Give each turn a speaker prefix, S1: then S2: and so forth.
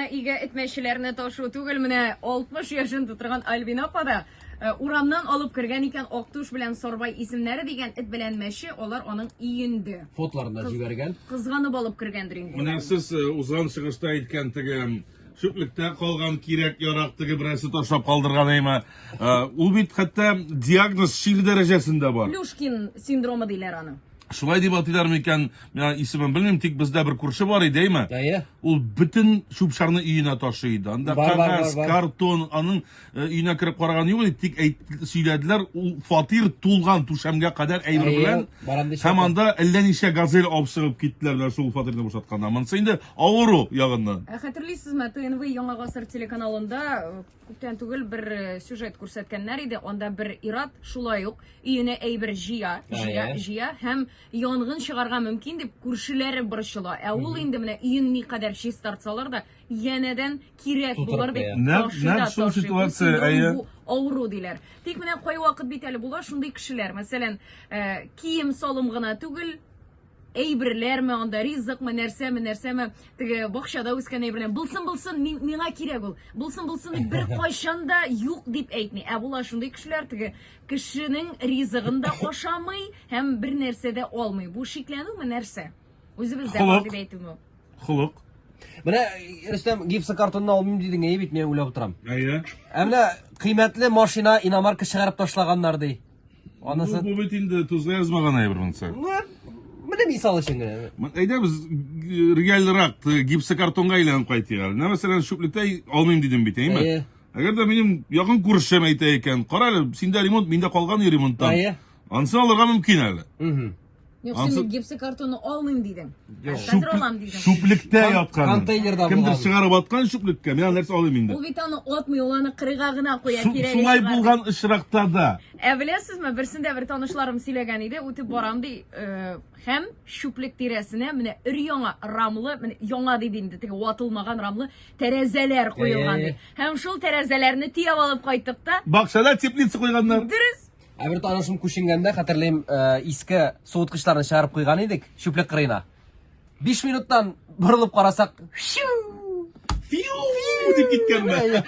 S1: Иге этмәшеләрне ташу түгел, менә 60 яшын тутырган Альбина апа да урамнан алып кергән икән Актуш белән Сарбай исемнәре дигән эт белән мәче, алар аның өендә.
S2: Фотларында җибәргән.
S1: Кызганып алып кергәндер инде.
S3: Менә сез узган чыгышта әйткән теге шүплектә калган кирәк ярак теге берәрсе ташлап калдырган әйме. Ул бит хәтта диагноз шил дәрәҗәсендә бар.
S1: Плюшкин синдромы диләр аны.
S3: Шулай дип атыйлар микән? Мен исемен белмим, тик бездә бер күрше бар иде, әйме?
S2: Әйе.
S3: Ул бөтен шупшарны өенә ташый иде. Анда кагаз, картон, аның өенә кереп караган юк иде, тик сөйләделәр, ул фатир тулган түшәмгә кадәр әйбер белән. Һәм анда әллә ничә газель абсыгып киттеләр шул фатирны бушатканда. Монысы инде авыру ягыннан.
S1: Хәтерлисезме, ТНВ Яңа гасыр телеканалында күптән түгел бер сюжет күрсәткәннәр иде. Анда бер ир-ат шулай ук өенә әйбер җыя һәм янгын чыгарга мөмкин дип күршеләре борчыла. Ул инде менә өен никадәр чист тартсалар да янәдән кирәк булыр дип.
S3: Нәкъ шул ситуация, әйе.
S1: Авыру диләр. Тик менә кай вакыт бит әле була шундый кешеләр. Мәсәлән, кием салым гына түгел, әйберләрме, анда ризыкмы, нәрсәме, теге бакчада үскән әйберләр. Булсын, миңа кирәк ул. Булсын, дип бер кайчан да юк дип әйтми. Була шундый кешеләр, теге кешенең ризыгын да ашамый һәм бер нәрсә дә алмый. Бу шикләнүме нәрсә? Үзебездә бар дип әйтүме?
S3: Холык.
S2: Менә Рөстәм гипсы картонны алмыйм дидең, әйе бит, мен уйлап торам.
S3: Әйе.
S2: Менә кыйммәтле машина иномарка чыгарып ташлаганнар ди. Анысы
S3: Бу бит инде тузга язмаган әйбер монысы.
S2: менә мисал өчен генә.
S3: Әйдәбез реальрак гипсы картонга әйләнеп кайтыйк. Мәсәлән, шүплектә алмыйм дидем бит, әйеме? Әгәр дә минем якын күршем әйтә икән, кара әле, синдә ремонт, миндә калган ремонттан. Ансы алырга мөмкин әле.
S1: Юк, син гипсы картонны алмыйм дидең.
S3: Хәзер
S1: алам дидең.
S3: Шүплектә яткан.
S2: Контейнерда
S3: Кемдер чыгарып аткан шүплеккә, мен нәрсә алыйм инде.
S1: Ул бит аны атмый, ул аны кырыга гына куя кирәк.
S3: Шулай булган очракта да.
S1: Беләсезме, берсендә бер танышларым сөйләгән иде, үтеп барам ди, һәм шүплек тирәсенә менә өр-яңа рамлы, менә яңа дип инде, теге ватылмаган рамлы тәрәзәләр куелган ди. Һәм шул тәрәзәләрне тиеп алып кайттык та.
S3: Бакчада теплица куйганнар.
S1: Дөрес.
S2: Бер танышым күченгәндә, хәтерләйм, иске суыткычларны чыгарып куйган идек, шүплек кырыена. 5 минуттан борылып карасак,
S3: Фиу дип киткән.